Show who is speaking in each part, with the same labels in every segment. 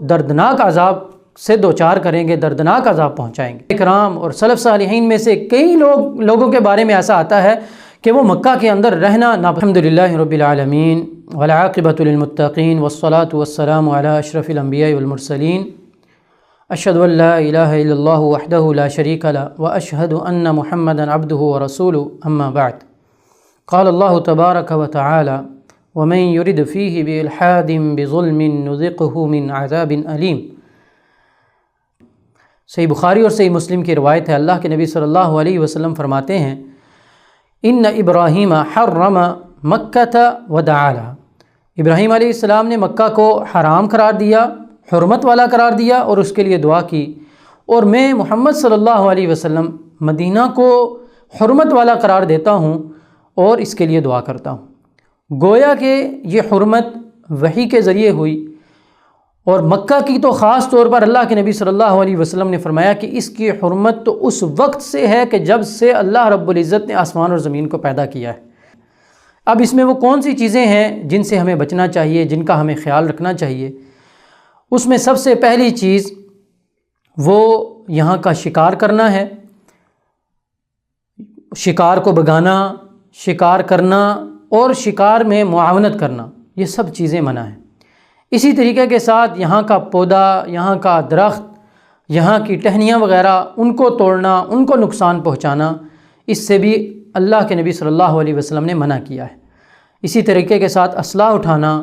Speaker 1: دردناک عذاب سے دوچار کریں گے، دردناک عذاب پہنچائیں گے۔ اکرام اور سلف صالحین میں سے کئی لوگوں کے بارے میں ایسا آتا ہے کہ وہ مکہ کے اندر رہنا الحمدللہ رب العالمین والعاقبۃ للمتقین والصلاة والسلام علی اشرف الانبیاء والمرسلین اشہد ان لا الہ الا اللہ وحدہ لا شریک لہ واشہد ان محمدا عبدہ ورسولہ اما بعد۔ قال اللہ تبارک وتعالی ومن یرد فیہ بإلحاد بظلم نذقہ من عذاب علیم۔ صحیح بخاری اور صحیح مسلم کی روایت ہے، اللہ کے نبی صلی اللہ علیہ وسلم فرماتے ہیں ان ابراہیم حرم مکہ ودعا لہا، ابراہیم علیہ السلام نے مکہ کو حرام قرار دیا، حرمت والا قرار دیا اور اس کے لیے دعا کی، اور میں محمد صلی اللہ علیہ وسلم مدینہ کو حرمت والا قرار دیتا ہوں اور اس کے لیے دعا کرتا ہوں۔ گویا کہ یہ حرمت وحی کے ذریعے ہوئی، اور مکہ کی تو خاص طور پر اللہ کے نبی صلی اللہ علیہ وسلم نے فرمایا کہ اس کی حرمت تو اس وقت سے ہے کہ جب سے اللہ رب العزت نے آسمان اور زمین کو پیدا کیا ہے۔ اب اس میں وہ کون سی چیزیں ہیں جن سے ہمیں بچنا چاہیے، جن کا ہمیں خیال رکھنا چاہیے؟ اس میں سب سے پہلی چیز وہ یہاں کا شکار کرنا ہے، شکار کو بگانا، شکار کرنا اور شکار میں معاونت کرنا، یہ سب چیزیں منع ہیں۔ اسی طریقے کے ساتھ یہاں کا پودا، یہاں کا درخت، یہاں کی ٹہنیاں وغیرہ، ان کو توڑنا، ان کو نقصان پہنچانا، اس سے بھی اللہ کے نبی صلی اللہ علیہ وسلم نے منع کیا ہے۔ اسی طریقے کے ساتھ اسلحہ اٹھانا،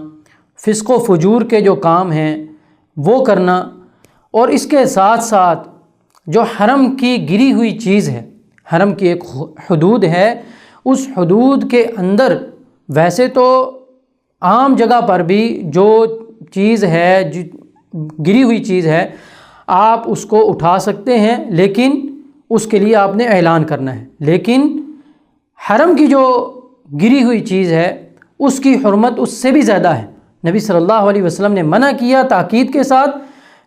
Speaker 1: فسق و فجور کے جو کام ہیں وہ کرنا، اور اس کے ساتھ ساتھ جو حرم کی گری ہوئی چیز ہے، حرم کی ایک حدود ہے، اس حدود کے اندر ویسے تو عام جگہ پر بھی جو چیز ہے، گری ہوئی چیز ہے، آپ اس کو اٹھا سکتے ہیں، لیکن اس کے لیے آپ نے اعلان کرنا ہے۔ لیکن حرم کی جو گری ہوئی چیز ہے اس کی حرمت اس سے بھی زیادہ ہے، نبی صلی اللہ علیہ وسلم نے منع کیا تاکید کے ساتھ،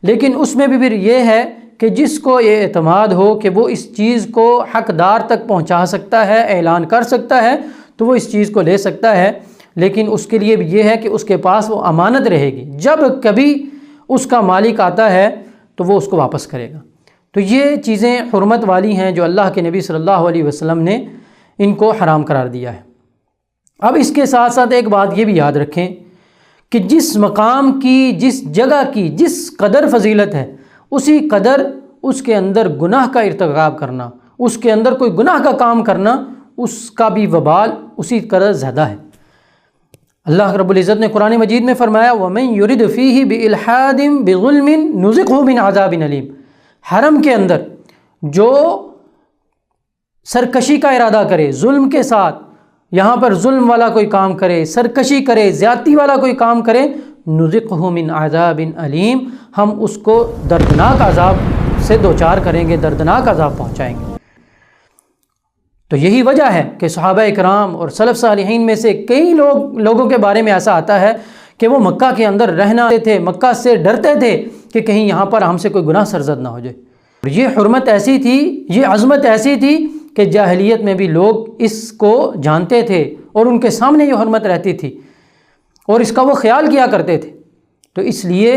Speaker 1: لیکن اس میں بھی پھر یہ ہے کہ جس کو یہ اعتماد ہو کہ وہ اس چیز کو حقدار تک پہنچا سکتا ہے، اعلان کر سکتا ہے، تو وہ اس چیز کو لے سکتا ہے، لیکن اس کے لیے بھی یہ ہے کہ اس کے پاس وہ امانت رہے گی، جب کبھی اس کا مالک آتا ہے تو وہ اس کو واپس کرے گا۔ تو یہ چیزیں حرمت والی ہیں جو اللہ کے نبی صلی اللہ علیہ وسلم نے ان کو حرام قرار دیا ہے۔ اب اس کے ساتھ ساتھ ایک بات یہ بھی یاد رکھیں کہ جس مقام کی، جس جگہ کی جس قدر فضیلت ہے، اسی قدر اس کے اندر گناہ کا ارتکاب کرنا، اس کے اندر کوئی گناہ کا کام کرنا، اس کا بھی وبال اسی قدر زیادہ ہے۔ اللہ رب العزت نے قرآن مجید میں فرمایا وَمَن يُرِدْ فِيهِ بِإِلْحَادٍ بِظُلْمٍ نُذِقْهُ مِنْ عَذَابٍ أَلِيمٍ۔ حرم کے اندر جو سرکشی کا ارادہ کرے، ظلم کے ساتھ، یہاں پر ظلم والا کوئی کام کرے، سرکشی کرے، زیادتی والا کوئی کام کرے، نُذِقْهُ مِنْ عَذَابٍ أَلِيمٍ، ہم اس کو دردناک عذاب سے دوچار کریں گے، دردناک عذاب پہنچائیں گے۔ تو یہی وجہ ہے کہ صحابہ اکرام اور سلف صالحین میں سے کئی لوگوں کے بارے میں ایسا آتا ہے کہ وہ مکہ کے اندر رہنا تھے، مکہ سے ڈرتے تھے کہ کہیں یہاں پر ہم سے کوئی گناہ سرزد نہ ہو جائے۔ یہ حرمت ایسی تھی، یہ عظمت ایسی تھی کہ جاہلیت میں بھی لوگ اس کو جانتے تھے اور ان کے سامنے یہ حرمت رہتی تھی اور اس کا وہ خیال کیا کرتے تھے۔ تو اس لیے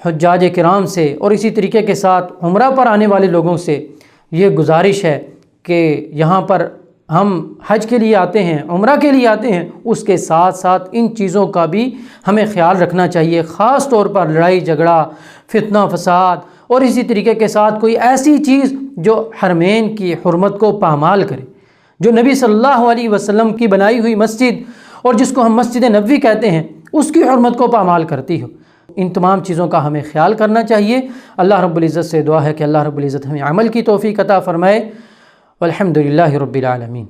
Speaker 1: حجاج کرام سے اور اسی طریقے کے ساتھ عمرہ پر آنے والے لوگوں سے یہ گزارش ہے کہ یہاں پر ہم حج کے لیے آتے ہیں، عمرہ کے لیے آتے ہیں، اس کے ساتھ ساتھ ان چیزوں کا بھی ہمیں خیال رکھنا چاہیے، خاص طور پر لڑائی جھگڑا، فتنہ فساد، اور اسی طریقے کے ساتھ کوئی ایسی چیز جو حرمین کی حرمت کو پامال کرے، جو نبی صلی اللہ علیہ وسلم کی بنائی ہوئی مسجد اور جس کو ہم مسجد نبوی کہتے ہیں اس کی حرمت کو پامال کرتی ہو۔ ان تمام چیزوں کا ہمیں خیال کرنا چاہیے۔ اللہ رب العزت سے دعا ہے کہ اللہ رب العزت ہمیں عمل کی توفیق عطا فرمائے۔ والحمد للہ رب العالمین۔